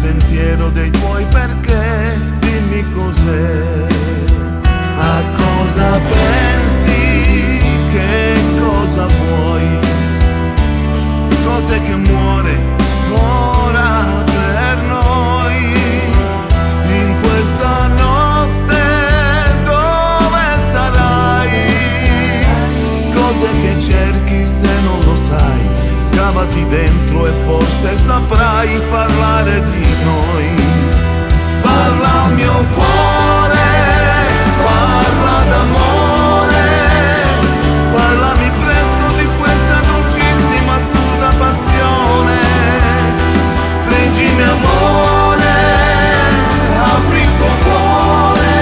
sentiero dei tuoi perché, dimmi cos'è, a cosa pensi, che cosa vuoi, cos'è che muore ora per noi, in questa notte dove sarai, cos'è che cerchi se non lo sai, scavati dentro e forse saprai parlare di noi. Parla al mio cuore, parla d'amore, parlami presto di questa dolcissima assurda passione. Stringimi amore, apri il tuo cuore,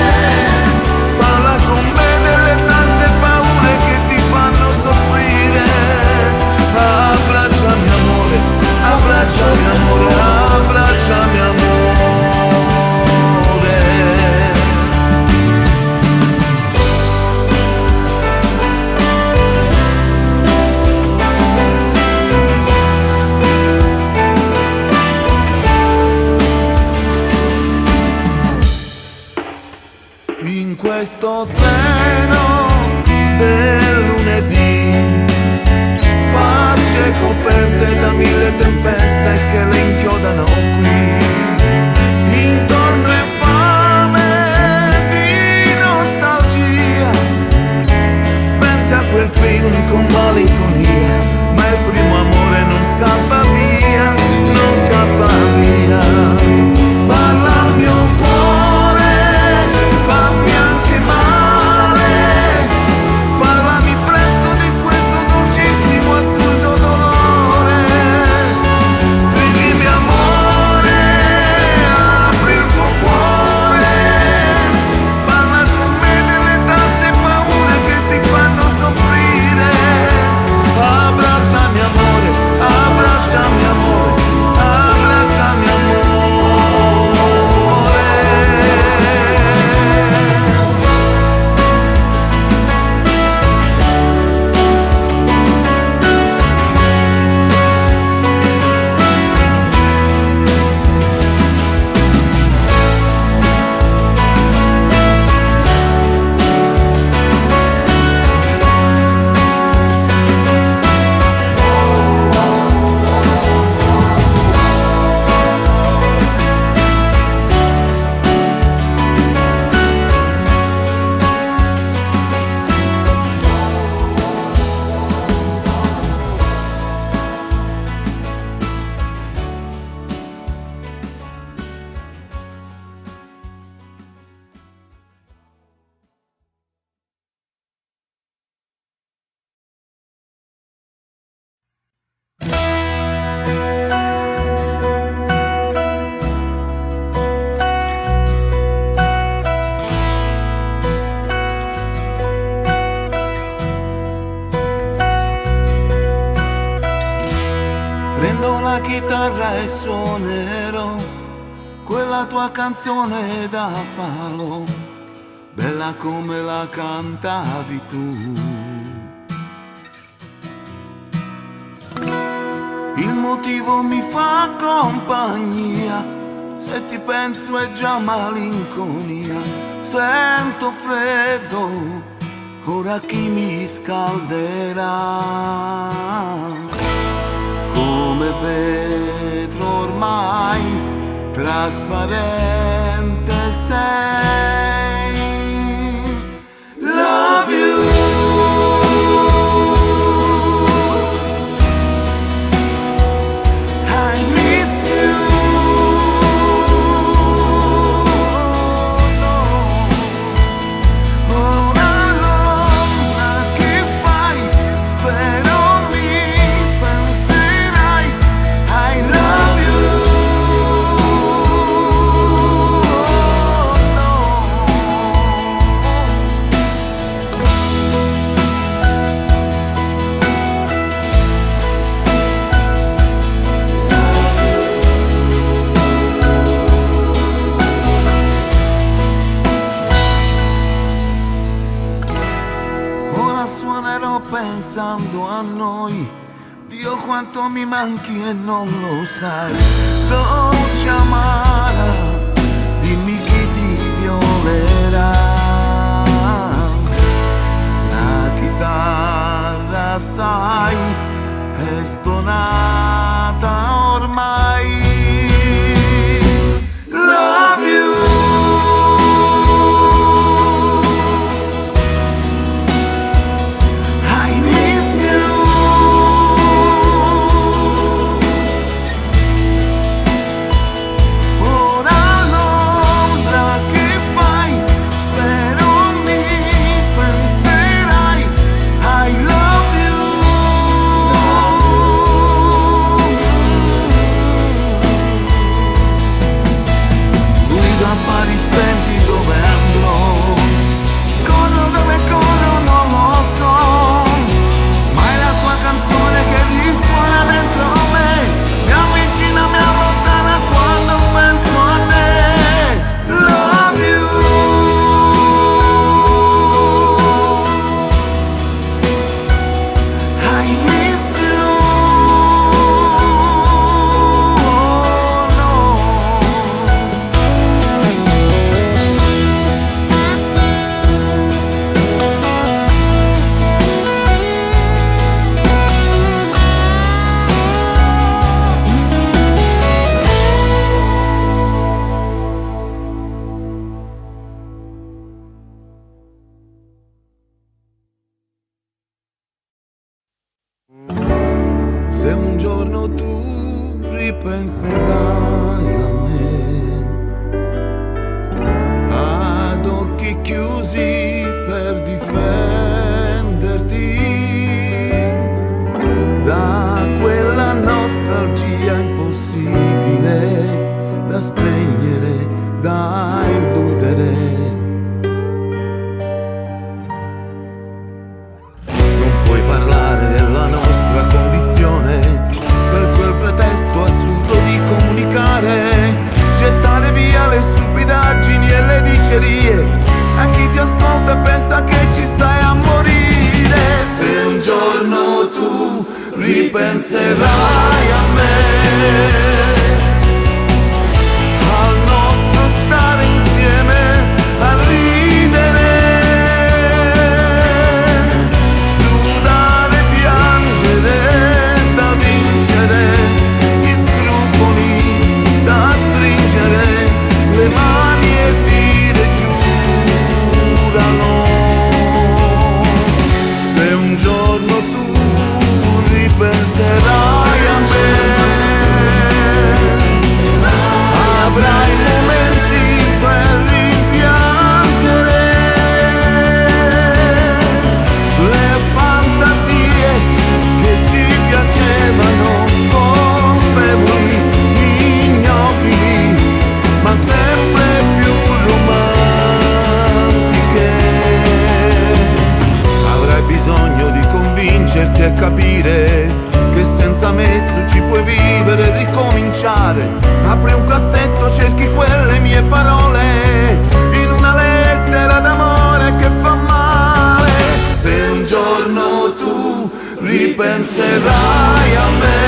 parla con me delle tante paure che ti fanno soffrire. Abbracciami amore, abbracciami amore, abbracciami amore. In questo treno del lunedì, facce coperte da mille tempeste che le inchiodano qui, intorno è fame di nostalgia, pensi a quel film con malinconia, ma il primo amore non scappa via, non scappa via. Parla al mio cuore, fammi anche male, parlami presto di questo dolcissimo assurdo dolore. Stringimi amore, apri il tuo cuore, parla con me delle tante paure che ti fanno soffrire. Abbracciami amore, abbracciami amore, abbracciami amore. Prendo la chitarra e suonerò quella tua canzone da palo, bella come la cantavi tu. Il motivo mi fa compagnia, se ti penso è già malinconia. Sento freddo, ora chi mi scalderà? Come vetro ormai trasparente sei. Love you. I miss you. Ora allora che fai? Spero mi penserai. I love you. pensando a noi. Dio quanto mi manchi e non lo sai. Dolce amara, dimmi chi ti violerà. La chitarra, sai, è stonata ormai. Love you. Se un giorno tu ripenserai a me, ad occhi chiusi per difenderti da quella nostalgia impossibile da spegnere, da illudere. Non puoi parlare della nostra condizione per quel pretesto assurdo di comunicare, gettare via le stupidaggini e le dicerie a chi ti ascolta e pensa che ci stai a morire. Se un giorno tu ripenserai a me, al nostro stare insieme, a ridere, sudare, piangere, da vincere, gli scrupoli da stringere, le mani e dire giuralo. Se un giorno tu ripenserai a me, avrai momenti per rimpiangere le fantasie che ci piacevano, colpevoli, ignobili, ma sempre più romantiche. Avrai bisogno di convincerti e capire che senza me tu ci puoi vivere e ricominciare. Apri un cassetto, cerchi quelle mie parole in una lettera d'amore che fa male. Se un giorno tu ripenserai a me,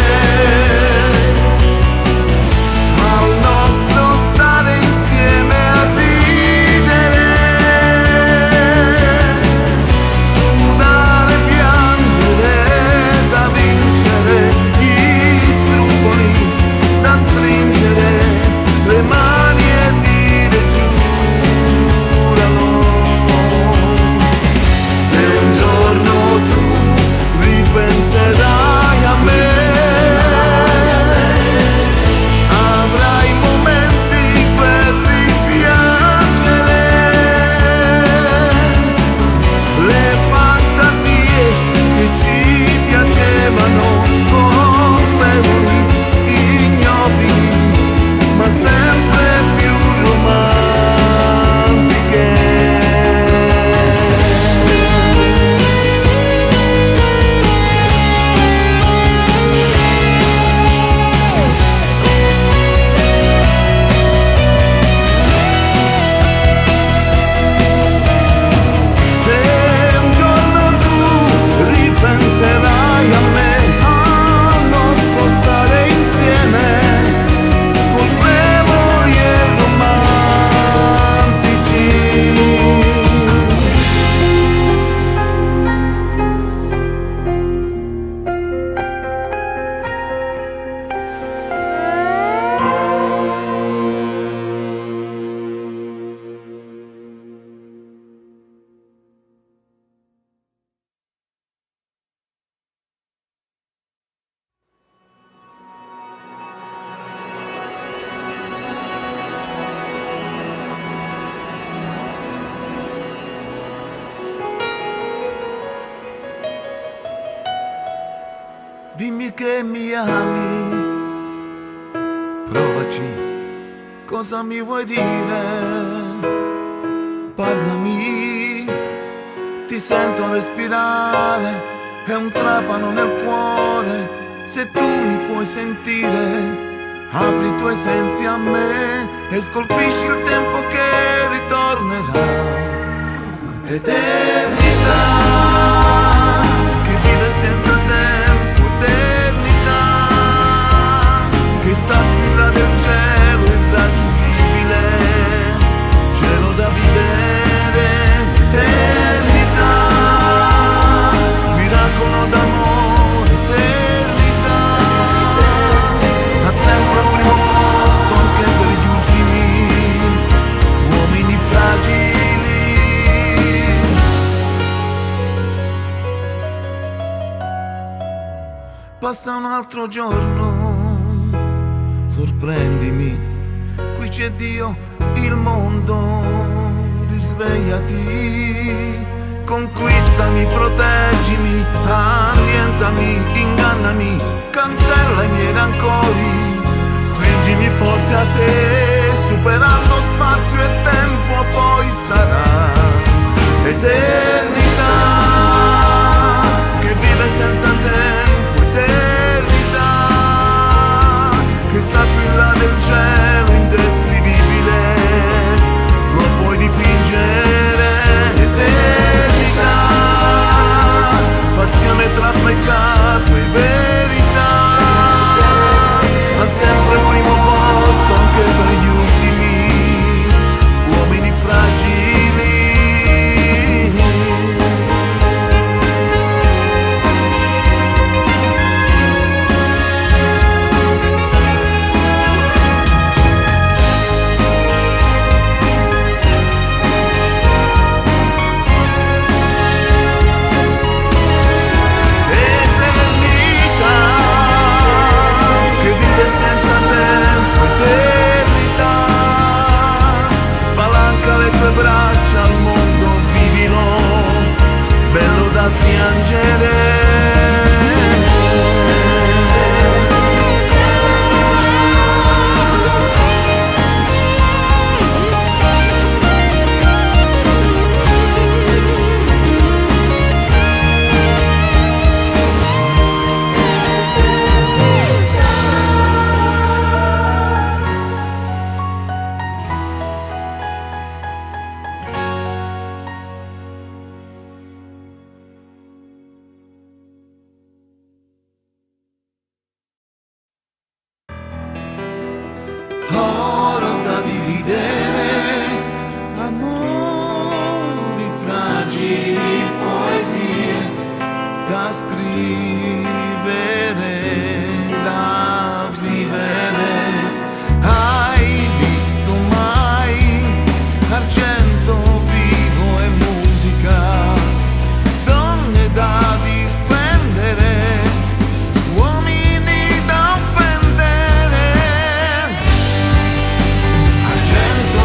al nostro stare insieme, a ridere, sudare, piangere, da vincere, gli scrupoli da stringere, le mani e dire giuralo. Se un giorno tu ripenserai a me, mi ami, provaci, cosa mi vuoi dire? Parlami, ti sento respirare, è un trapano nel cuore, se tu mi puoi sentire. Apri i tuoi sensi a me e scolpisci il tempo che ritornerà. Eternità che vive senza tempo, eternità che sta più in là del cielo, irraggiungibile, cielo da vivere. Eternità, miracolo d'amore, eternità, ha sempre al primo posto anche per gli ultimi uomini fragili. Passa un altro giorno, sorprendimi, qui c'è Dio, il mondo, risvegliati, conquistami, proteggimi, annientami, ingannami, cancella i miei rancori, stringimi forte a te, superando spazio e tempo, poi sarà eternità che vive senza tempo, eternità che sta più in là del cielo, indescrivibile, lo puoi dipingere. Eternità, passione tra peccato e verità, ha sempre il primo posto anche per gli ultimi uomini fragili. Braccia al mondo, vivilo, bello da piangere. Oro da dividere, amori fragili, poesie da scrivere, da vivere. Hai visto mai argento vivo e musica, donne da difendere, uomini da offendere? Argento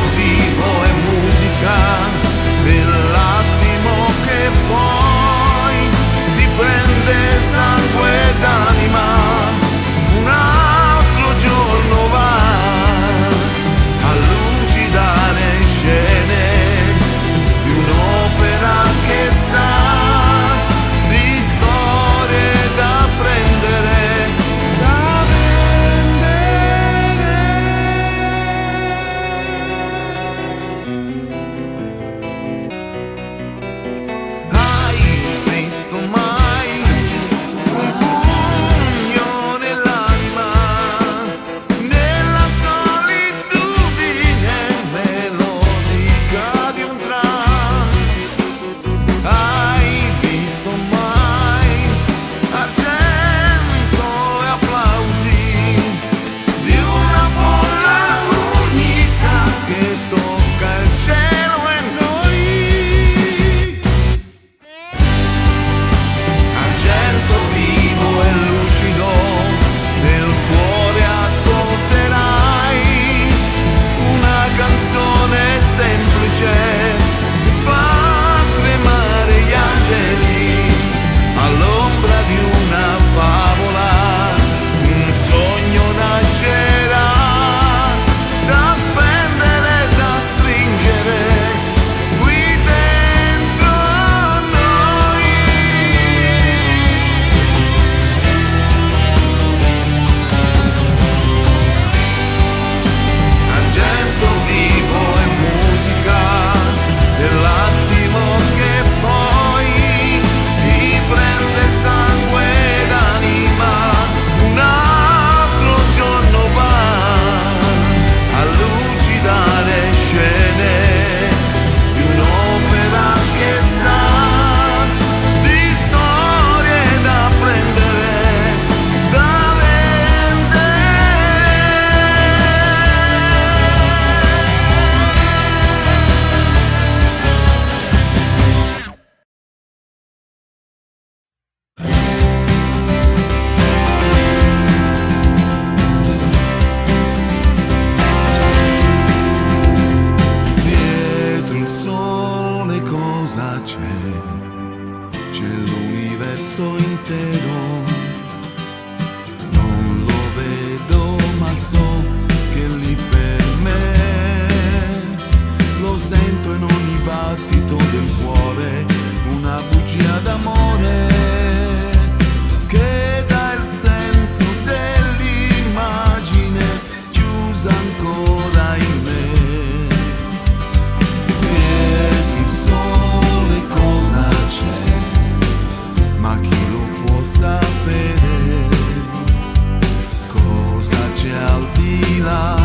al di là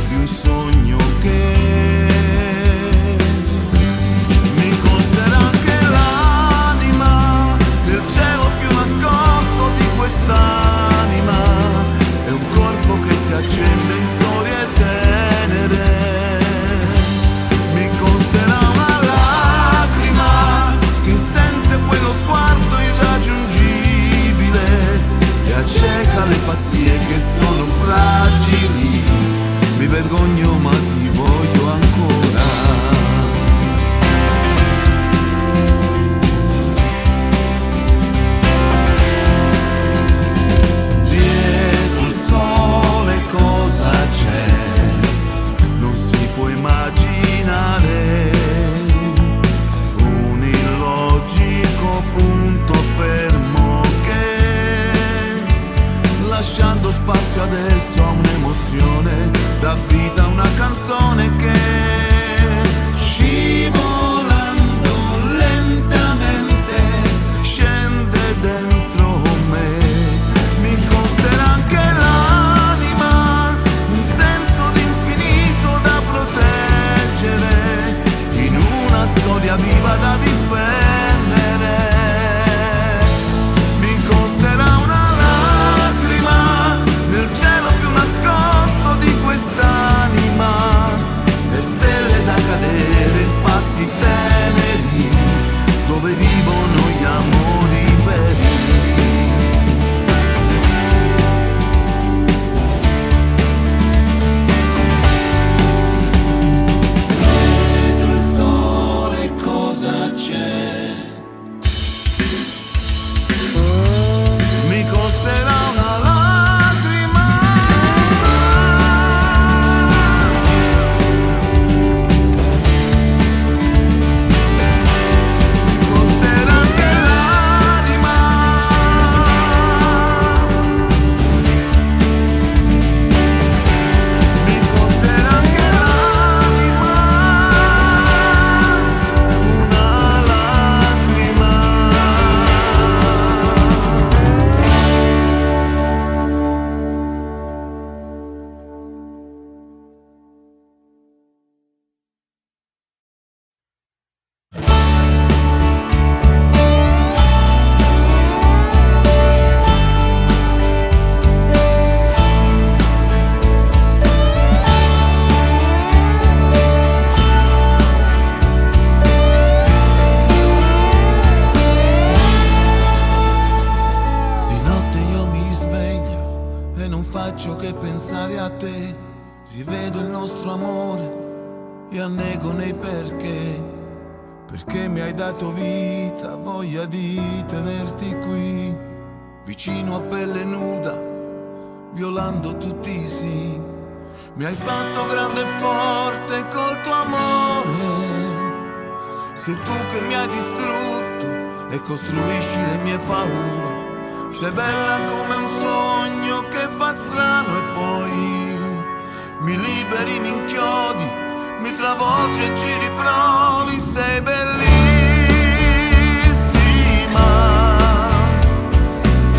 di un sogno che mi costerà anche l'anima nel cielo più nascosto di quest'anima. È un corpo che si accende in storie tenere. Mi costerà una lacrima che sente quello sguardo irraggiungibile e acceca le pazzie che sono fragili. Mi vergogno ma ti voglio ancora. Dietro il sole cosa c'è? Non si può immaginare. Un illogico punto fermo che, lasciando spazio adesso a un'emozione, dà vita a una canzone che, scivolando lentamente, scende dentro me. Mi costerà anche l'anima, un senso di infinito da proteggere, in una storia viva da difendere. Mi costerà una lacrima nel cielo più nascosto di quest'anima, e stelle da cadere in spazi teneri dove vivono gli amori veri. Dietro il sole cosa c'è? Mi costerà una lacrima. Mi costerà anche l'anima. Mi costerà anche l'anima. Una lacrima. Di notte io mi sveglio e non faccio che pensare a te. Rivedo il nostro amore e annego nei perché. Perché mi hai dato vita, voglia di tenerti qui, vicino a pelle nuda, violando tutti i sì. Mi hai fatto grande e forte col tuo amore. Sei tu che mi hai distrutto e costruisci le mie paure. Sei bella come un sogno che fa strano e poi mi liberi, mi inchiodi, mi travolgi e ci riprovi. Sei bellissima,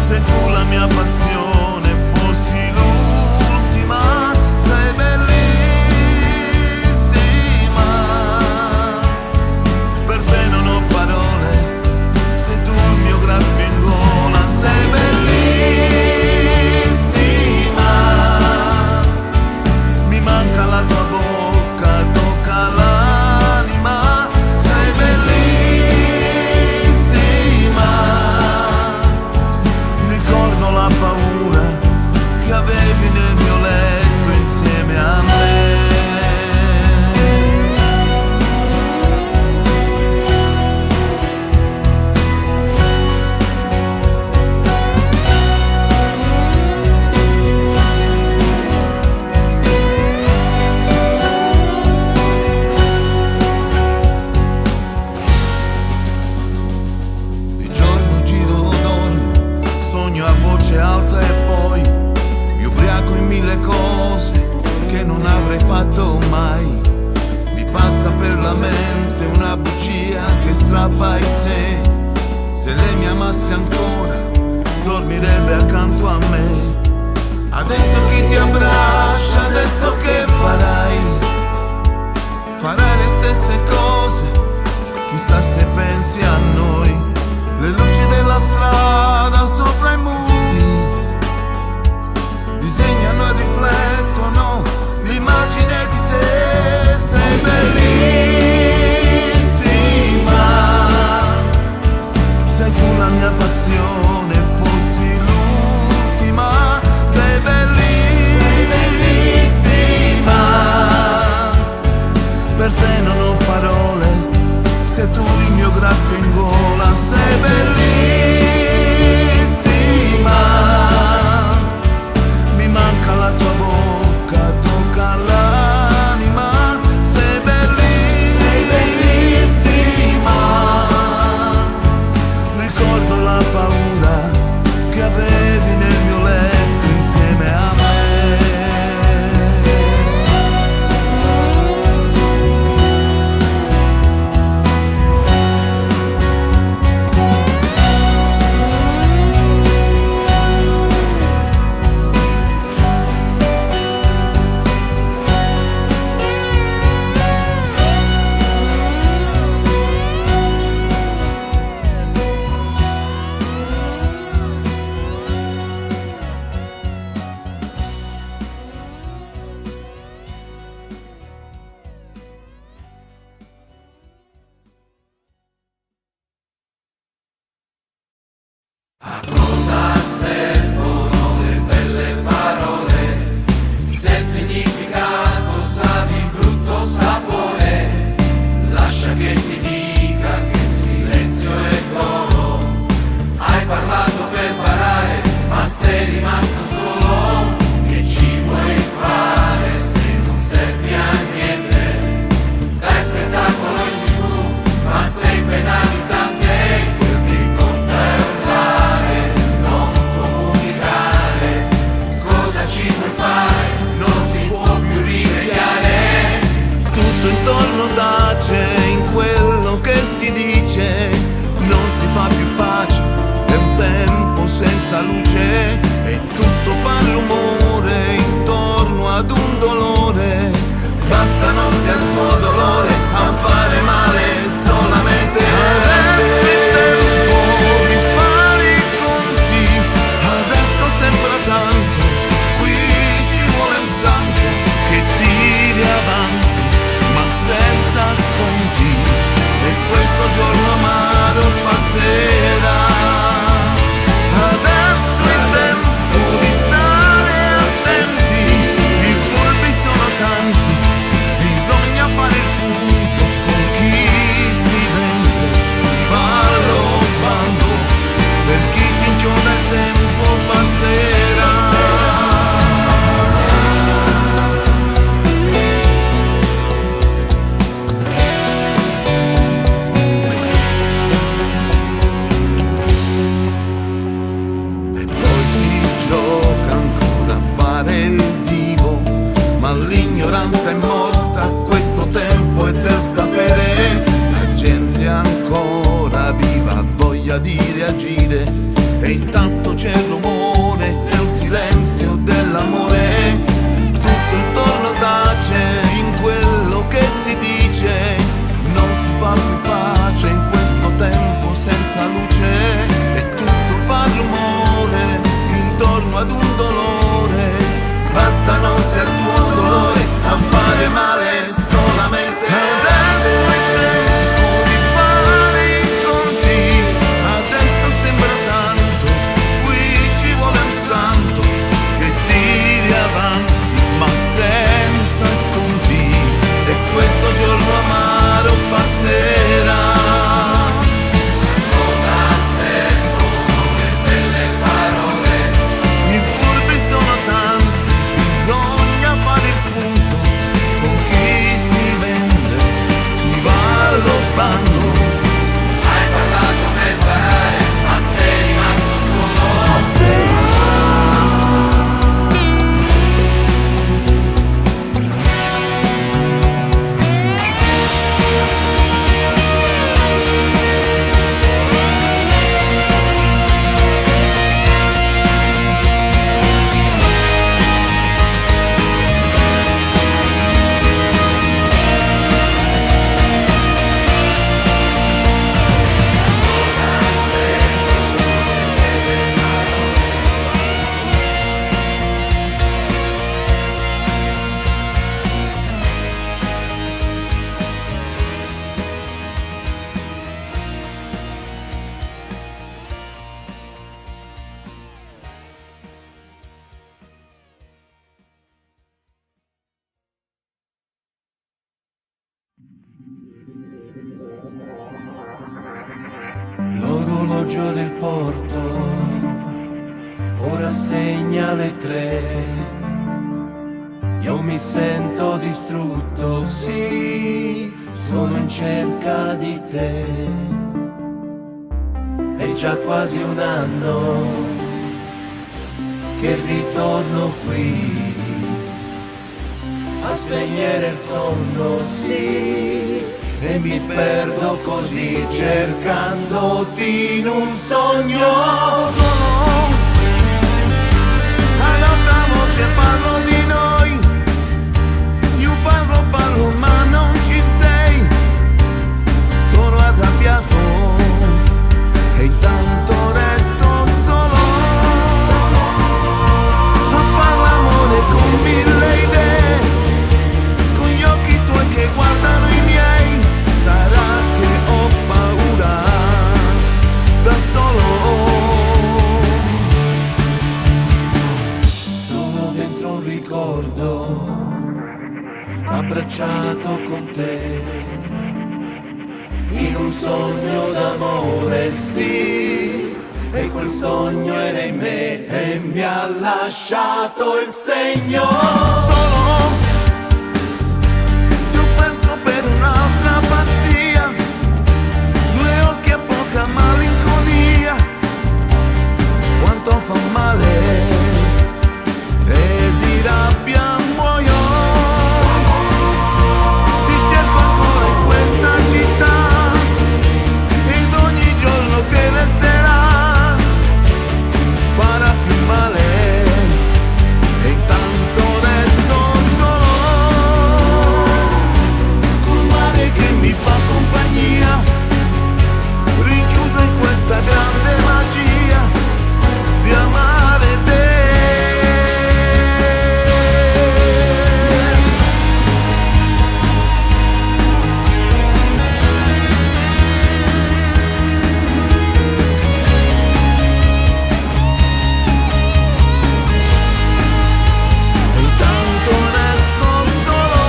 sei tu la mia passione, fossi l'ultima. Sei bellissima, per te non ho parole, sei tu il mio graffio in gola. Sei bellissima, mi manca la tua bocca, tocca l'anima. Sei bellissima, ricordo la paura che avevi nel mio letto insieme a me. Di giorno giro, dormo, sogno a voce alta e poi mi ubriaco in mille cose che non avrei fatto mai. Mi passa per la mente una bugia che strappa in sé. Se lei mi amasse ancora, dormirebbe accanto a me. Adesso chi ti abbraccia, adesso che farai? Farai le stesse cose, chissà se pensi a noi. Le luci della strada sopra i muri disegnano e riflettono l'immagine di te. Sei bellissima, sei tu la mia passione, fossi l'ultima. Sei bellissima, per te non ho parole, sei tu il mio graffio in gola. Sei bellissima, mi manca la tua bocca, tocca l'anima. Sei bellissima, ricordo la paura che avevi nel mio letto insieme a me. A cosa servono le belle parole se il significato sa di brutto sapore? Lascia che ti dica che il silenzio è d'oro. Hai parlato per parare, ma sei rimasto solo. Che ci vuoi fare se non servi a niente? Dai spettacolo in TV, ma sei penalizzante. Intorno tace, in quello che si dice non si fa più pace, è un tempo senza luce e tutto fa rumore intorno ad un dolore. Basta non sia il tuo dolore a fare male solamente. Adesso è tempo di fare i conti, adesso sembra tanto, qui ci vuole un santo che tiri avanti senza sconti, e questo giorno amaro passerà. Adesso è tempo di stare attenti, i furbi sono tanti, bisogna fare il punto con chi si vende, si va allo sbando, per chi ci ingioda il tempo passerà. Ma l'ignoranza è morta, questo tempo è del sapere. La gente è ancora viva, ha voglia di reagire, e intanto c'è il rumore nel silenzio dell'amore. Tutto intorno tace, in quello che si dice non si fa più pace in questo tempo senza luce, e tutto fa rumore intorno ad un dolore. Basta non sia il tuo dolore a fare male l'orologio del porto ora segna le 3. Io mi sento distrutto, sì, sono in cerca di te. È già quasi un anno che ritorno qui a spegnere il sonno, sì, e mi perdo così cercandoti in un sogno. Sono ad alta voce, parlo di noi. Io parlo ma non ci sei. Sono arrabbiato e intanto resto solo a far l'amore con 1000 idee, con gli occhi tuoi che guardano i miei. Sarà che ho paura da solo. Sono dentro un ricordo abbracciato con te in un sogno d'amore, sì, e quel sogno era in me e mi ha lasciato il segno. Solo ti ho perso per un'altra pazzia, 2 occhi e poca malinconia. Quanto fa male e di rabbia muoio. Ti cerco ancora in questa città ed ogni giorno che resterà farà più male. E intanto resto solo col mare che mi fa compagnia, rinchiuso in questa grande magia di amare te. E intanto resto solo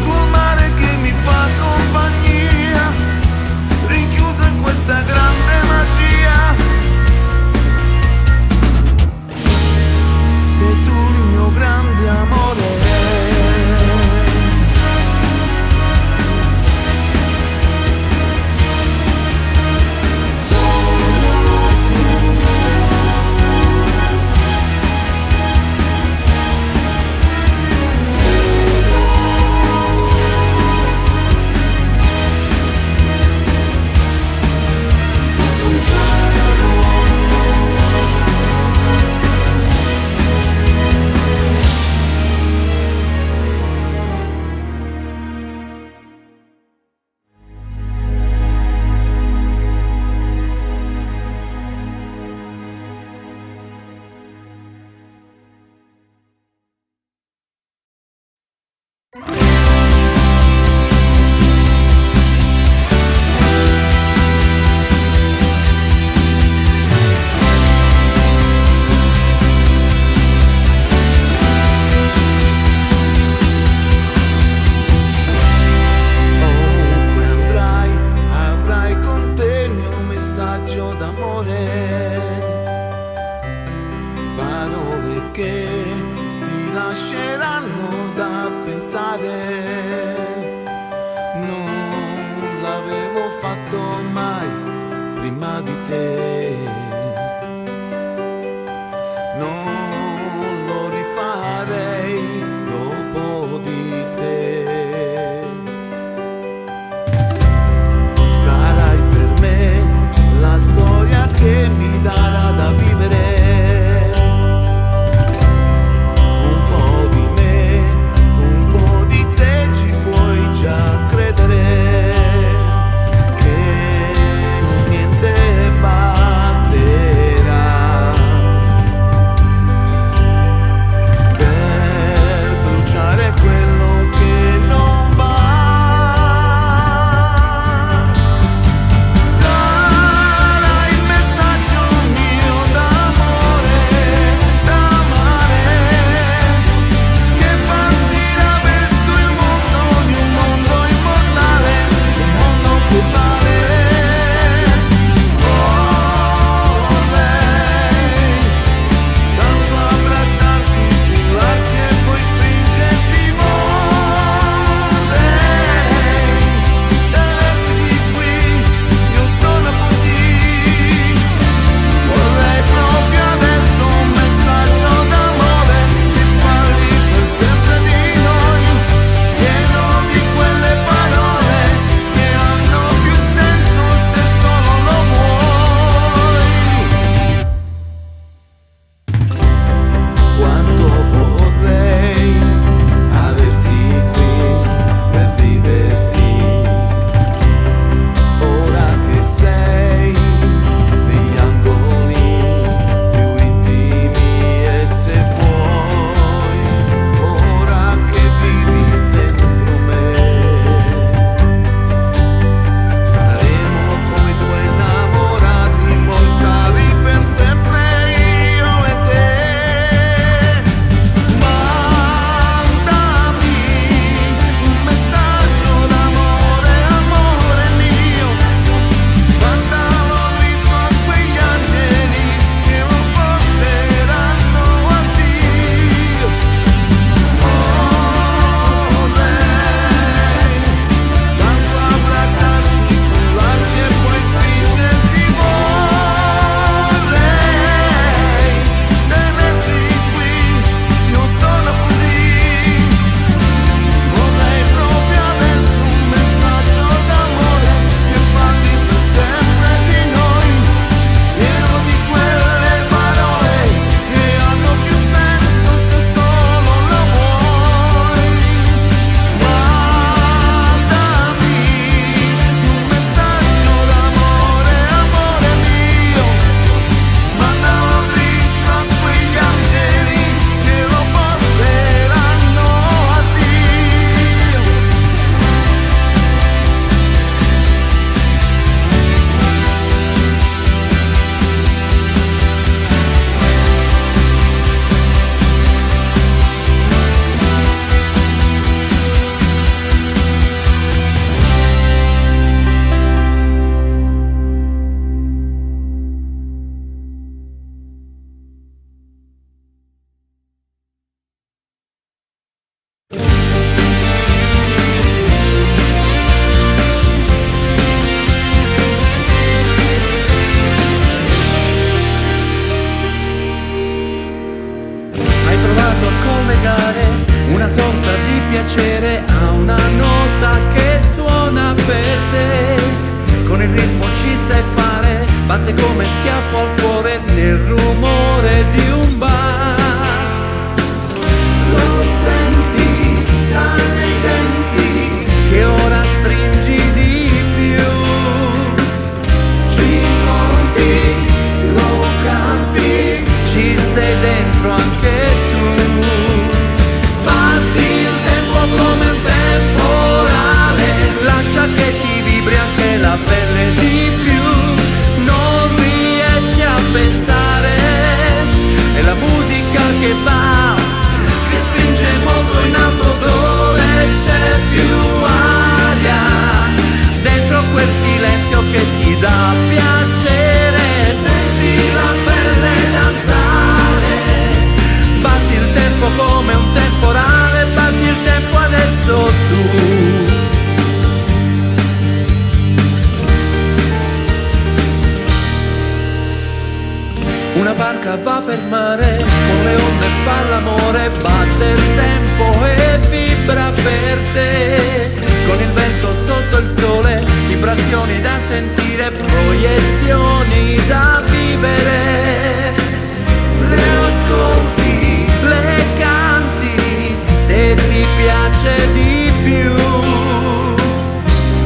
col mare che mi fa compagnia, rinchiuso in questa grande magia. Sei tu il mio grande amore. Ovunque andrai avrai con te il mio messaggio d'amore, parole che ti lasceranno da pensare. Non l'avevo fatto mai prima di te, non lo rifarei dopo di te. Sarai per me la storia che mi darà da vivere. Un po' di me, un po' di te, ci puoi già credere che niente basta. pagare una sorta di piacere a una nota che suona per te. Con il ritmo ci sai fare, batte come schiaffo al cuore nel rumore di un bar. Lo senti, sta nei denti, che ora stringi di più. Ci conti, lo canti, ci sei dentro anche tu. Batti il tempo come un temporale, lascia che ti vibri anche la pelle di più. Non riesci a pensare, è la musica che va, che spinge molto in alto dove c'è più aria, dentro quel silenzio che ti dà piacere. Senti la pelle danzare, batti il tempo come un temporale, batti il tempo adesso tu. Una barca va per mare, con le onde fa l'amore, batte il tempo e vibra per te. Con il vento sotto il sole, vibrazioni da sentire, proiezioni da vivere. Le ascolti, le canti e ti piace di più.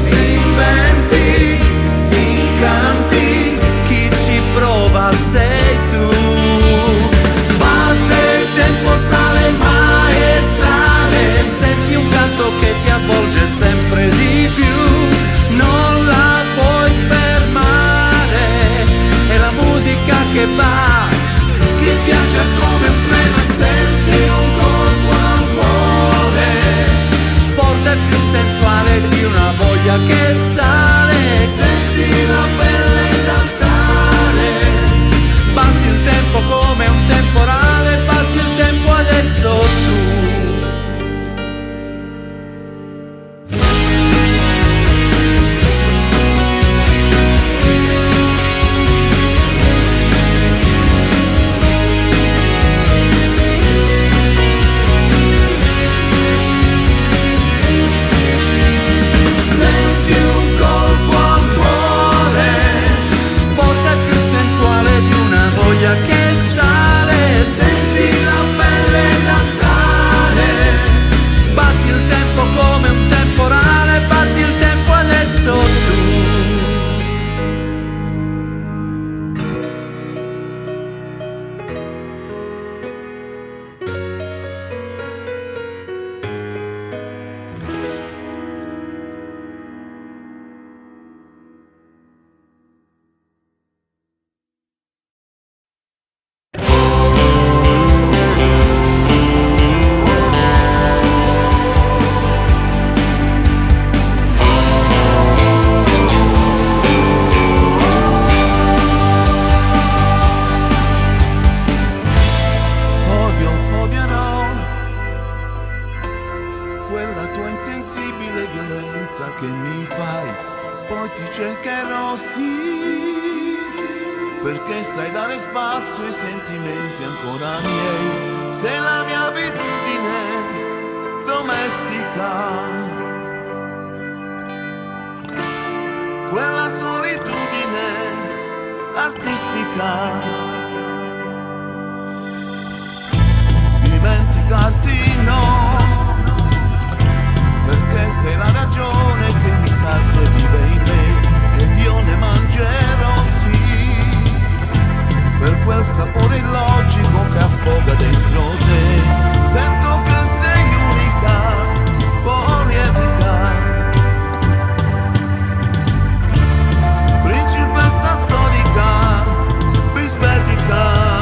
Inventi, ti incanti, chi ci prova sei tu. Batte il tempo, sale maestrale, senti un canto che ti avvolge sempre di più. Non la puoi fermare, è la musica che va, che viaggia come un treno e senti un colpo al cuore, forte e più sensuale di una voglia che sale. Senti la pelle danzare, batti il tempo come un temporale, batti il tempo adesso tu. Senti un colpo al cuore, forte e più sensuale di una voglia che sale. Senti la pelle danzare, batti il tempo come un temporale, batti il tempo adesso tu. Odierò quella tua insensibile violenza che mi fai, poi ti cercherò, sì, perché sai dare spazio ai sentimenti ancora miei. Sei la mia abitudine domestica, quella solitudine artistica. Dimenticarti no, perché sei la ragione che mi sazia e vive in me, ed io ne mangerò, sì, per quel sapore illogico che affoga dentro te. Sento che sei unica, poliedrica, principessa storica, bisbetica.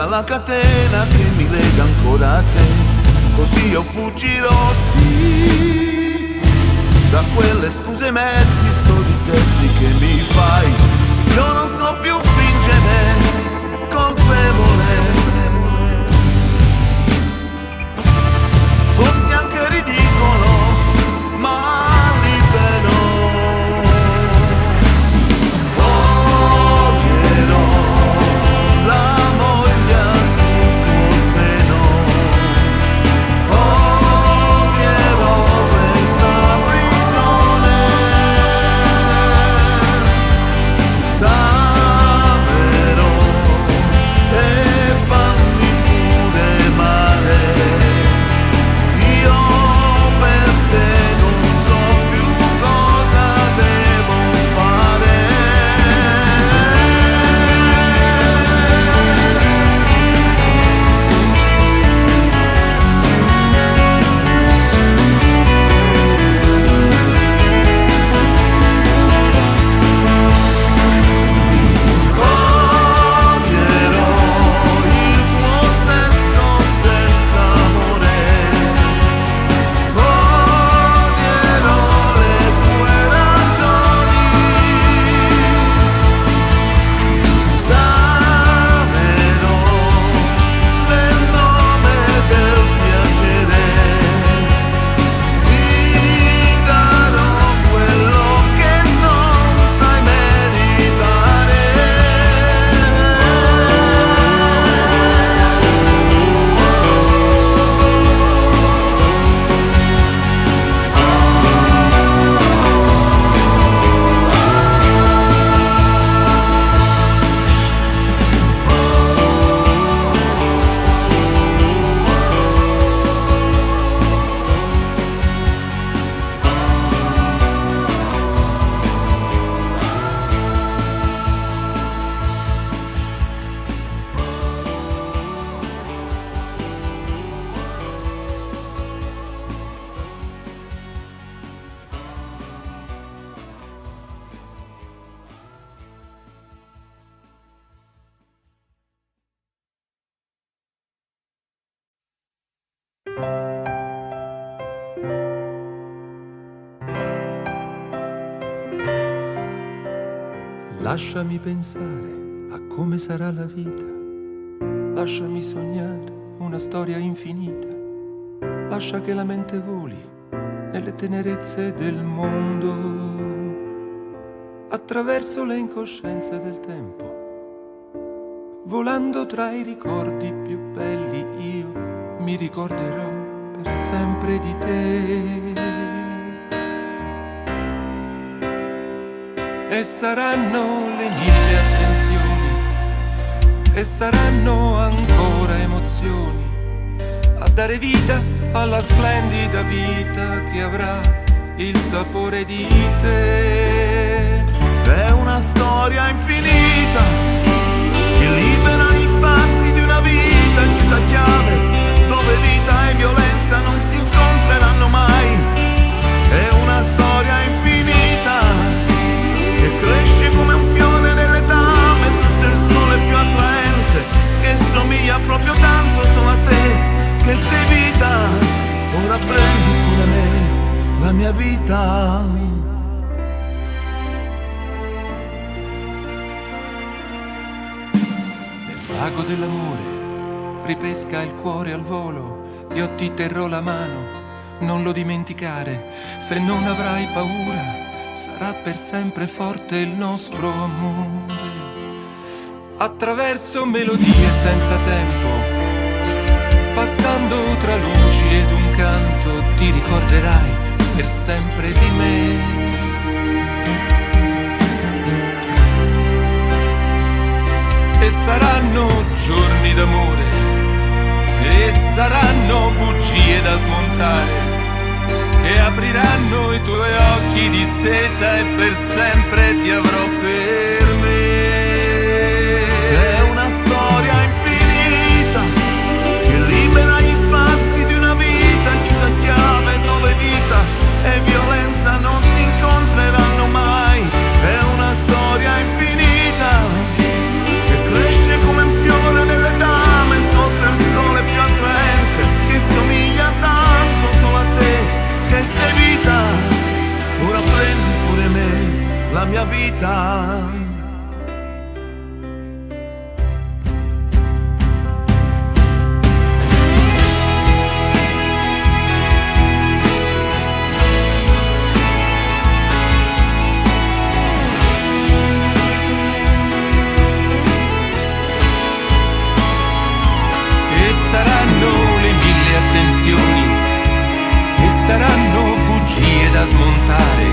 spezza la catena che mi lega ancora a te, così io fuggirò, sì, da quelle scuse mezzi sorrisetti che mi fai. Io non so più fingere colpevole, fossi anche ridicolo, ma libero. Odierò la voglia sul tuo seno, odierò questa prigione. Dammelo e fammi pure male. Io per te non so più cosa devo fare. Odierò il tuo sesso senza amore, odierò le tue ragioni. Dammelo nel nome del piacere, ti darò quello che non sai meritare. Lasciami pensare a come sarà la vita, lasciami sognare una storia infinita, lascia che la mente voli nelle tenerezze del mondo, attraverso le incoscienze del tempo, volando tra i ricordi più belli io mi ricorderò per sempre di te. E saranno le mille attenzioni, e saranno ancora emozioni, a dare vita alla splendida vita che avrà il sapore di te. È una storia infinita che libera gli spazi di una vita chiusa a chiave, dove vita e violenza non si incontreranno mai. È una storia infinita che cresce come un fiore nell'etame sotto il sole più attraente, che somiglia proprio tanto solo a te, che sei vita. Ora prendi pure me, la mia vita. Nel lago dell'amore ripesca il cuore al volo, io ti terrò la mano, non lo dimenticare, se non avrai paura sarà per sempre forte il nostro amore. Attraverso melodie senza tempo, passando tra luci ed un canto, ti ricorderai per sempre di me. E saranno giorni d'amore, e saranno bugie da smontare, che apriranno i tuoi occhi di seta e per sempre ti avrò per me. È una storia infinita che libera gli spazi di una vita chiusa a chiave, dove vita e violenza non si incontreranno mai. È una storia infinita che cresce come un fiore nell'età la mia vita. Saranno le mille attenzioni e saranno bugie da smontare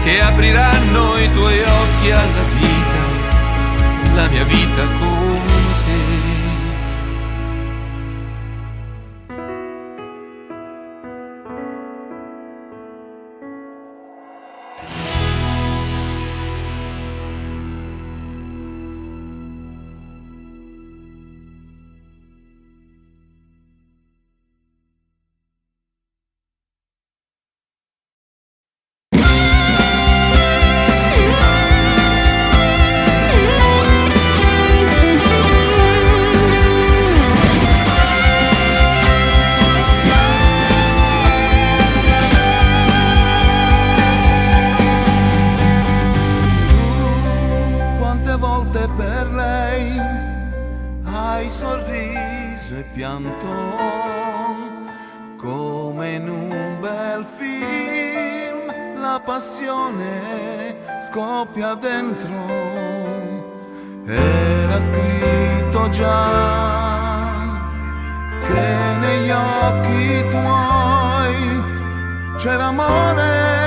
che apriranno i tuoi occhi alla vita, la mia vita con te. Per lei hai sorriso e pianto come in un bel film, la passione scoppia dentro, era scritto già che negli occhi tuoi c'era amore.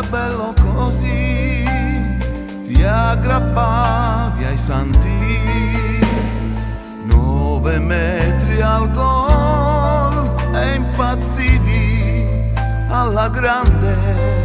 Bello così, ti aggrappavi ai santi, 9 metri al gol e impazzivi alla grande.